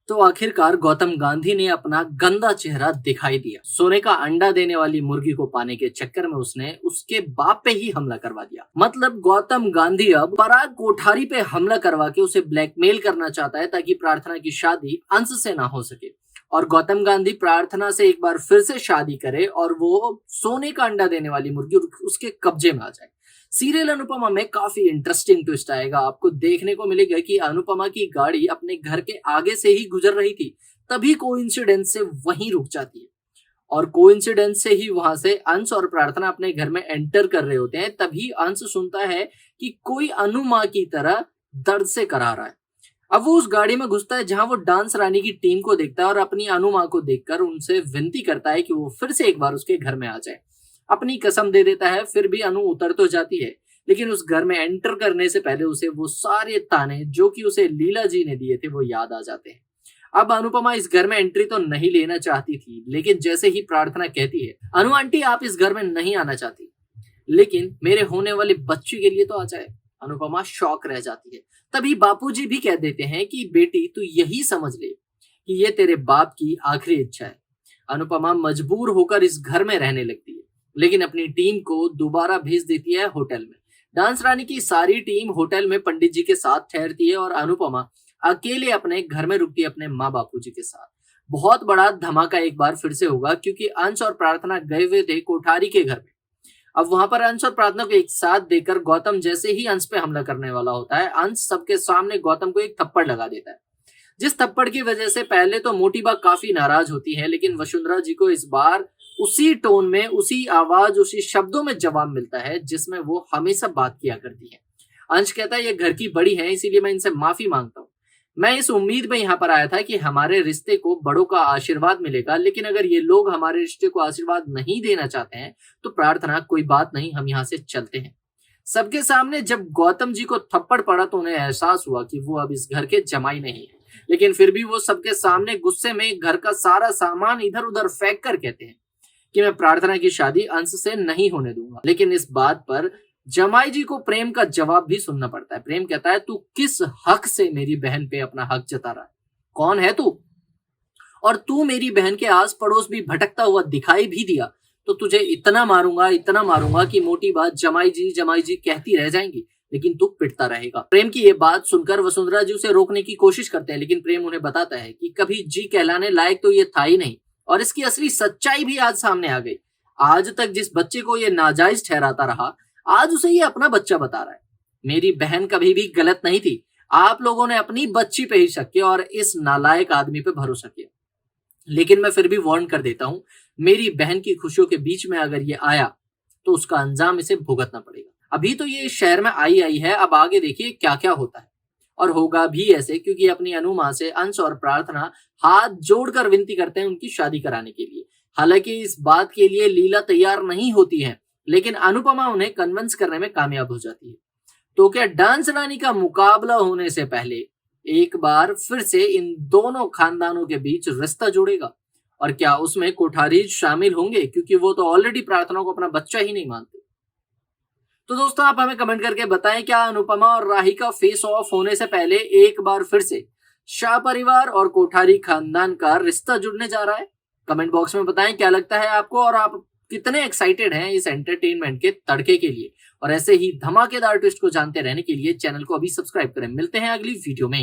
तो आखिरकार गौतम गांधी ने अपना गंदा चेहरा दिखाई दिया। सोने का अंडा देने वाली मुर्गी को पाने के चक्कर में उसने उसके बाप पे ही हमला करवा दिया। मतलब गौतम गांधी अब पराग कोठारी पे हमला करवा के उसे ब्लैकमेल करना चाहता है ताकि प्रार्थना की शादी अंश से ना हो सके और गौतम गांधी प्रार्थना से एक बार फिर से शादी करे और वो सोने का अंडा देने वाली मुर्गी उसके कब्जे में आ जाए। सीरियल अनुपमा में काफी इंटरेस्टिंग ट्विस्ट आएगा। आपको देखने को मिलेगा कि अनुपमा की गाड़ी अपने घर के आगे से ही गुजर रही थी, तभी कोइंसिडेंस से वहीं रुक जाती है और कोइंसिडेंस से ही वहां से अंश और प्रार्थना अपने घर में एंटर कर रहे होते हैं। तभी अंश सुनता है कि कोई अनुमा की तरह दर्द से करा रहा है। अब वो उस गाड़ी में घुसता है जहां वो डांस रानी की टीम को देखता है और अपनी अनुमा को देखकर उनसे विनती करता है कि वो फिर से एक बार उसके घर में आ जाए। अपनी कसम दे देता है, फिर भी अनु उतर तो जाती है, लेकिन उस घर में एंटर करने से पहले उसे वो सारे ताने जो कि उसे लीला जी ने दिए थे वो याद आ जाते हैं। अब अनुपमा इस घर में एंट्री तो नहीं लेना चाहती थी, लेकिन जैसे ही प्रार्थना कहती है अनु आंटी आप इस घर में नहीं आना चाहती, लेकिन मेरे होने वाले बच्चे के लिए तो आ जाए, अनुपमा शॉक रह जाती है। तभी बापूजी भी कह देते हैं कि बेटी तू यही समझ ले कि ये तेरे बाप की आखिरी इच्छा है। अनुपमा मजबूर होकर इस घर में रहने लगती है, लेकिन अपनी टीम को दोबारा भेज देती है होटल में। डांस रानी की सारी टीम होटल में पंडित जी के साथ ठहरती है और अनुपमा अकेले अपने घर में रुकती है अपने माँ बापूजी के साथ। बहुत बड़ा धमाका एक बार फिर से होगा क्योंकि अंश और प्रार्थना गए हुए थे कोठारी के घर में। अब वहां पर अंश और प्रार्थना को एक साथ देकर गौतम जैसे ही अंश पे हमला करने वाला होता है, अंश सबके सामने गौतम को एक थप्पड़ लगा देता है, जिस थप्पड़ की वजह से पहले तो मोटीबा काफी नाराज होती है, लेकिन वसुंधरा जी को इस बार उसी टोन में, उसी आवाज, उसी शब्दों में जवाब मिलता है जिसमें वो हमेशा बात किया करती है। अंश कहता है ये घर की बड़ी है इसीलिए मैं इनसे माफी मांगता हूँ। मैं इस उम्मीद में यहाँ पर आया था कि हमारे रिश्ते को बड़ों का आशीर्वाद मिलेगा, लेकिन अगर ये लोग हमारे रिश्ते को आशीर्वाद नहीं देना चाहते हैं तो प्रार्थना कोई बात नहीं, हम यहाँ से चलते हैं। सबके सामने जब गौतम जी को थप्पड़ पड़ा तो उन्हें एहसास हुआ कि वो अब इस घर के जमाई नहीं है, लेकिन फिर भी वो सबके सामने गुस्से में घर का सारा सामान इधर उधर फेंक कर कहते हैं कि मैं प्रार्थना की शादी अंश से नहीं होने दूंगा। लेकिन इस बात पर जमाई जी को प्रेम का जवाब भी सुनना पड़ता है। प्रेम कहता है तू किस हक से मेरी बहन पे अपना हक जता रहा है, कौन है तू? और तू मेरी बहन के आस पड़ोस भी भटकता हुआ दिखाई भी दिया तो तुझे इतना मारूंगा कि मोटी बात जमाई जी कहती रह जाएंगी, लेकिन तू पिटता रहेगा। प्रेम की ये बात सुनकर वसुंधरा जी उसे रोकने की कोशिश करते हैं, लेकिन प्रेम उन्हें बताता है कि कभी जी कहलाने लायक तो ये था ही नहीं और इसकी असली सच्चाई भी आज सामने आ गई। आज तक जिस बच्चे को ये नाजायज ठहराता रहा, आज उसे ये अपना बच्चा बता रहा है। मेरी बहन कभी भी गलत नहीं थी, आप लोगों ने अपनी बच्ची पे ही शक किया और इस नालायक आदमी पे भरोसा किया। लेकिन मैं फिर भी वार्न कर देता हूं, मेरी बहन की खुशियों के बीच में अगर ये आया तो उसका अंजाम इसे भुगतना पड़ेगा। अभी तो ये इस शहर में आई है, अब आगे देखिए क्या क्या होता है। और होगा भी ऐसे क्योंकि अपनी अनुमा से अंश और प्रार्थना हाथ जोड़कर विनती करते हैं उनकी शादी कराने के लिए। हालांकि इस बात के लिए लीला तैयार नहीं होती है, लेकिन अनुपमा उन्हें कन्विंस करने में कामयाब हो जाती है। तो क्या डांस रानी का मुकाबला होने से पहले एक बार फिर से इन दोनों खानदानों के बीच रिश्ता जुड़ेगा? और क्या उसमें कोठारी शामिल होंगे, क्योंकि वो तो ऑलरेडी प्रार्थना को अपना बच्चा ही नहीं मानते। तो दोस्तों आप हमें कमेंट करके बताएं, क्या अनुपमा और राही का फेस ऑफ होने से पहले एक बार फिर से शाह परिवार और कोठारी खानदान का रिश्ता जुड़ने जा रहा है? कमेंट बॉक्स में बताएं क्या लगता है आपको और आप कितने एक्साइटेड हैं इस एंटरटेनमेंट के तड़के के लिए। और ऐसे ही धमाकेदार ट्विस्ट को जानते रहने के लिए चैनल को अभी सब्सक्राइब करें। मिलते हैं अगली वीडियो में।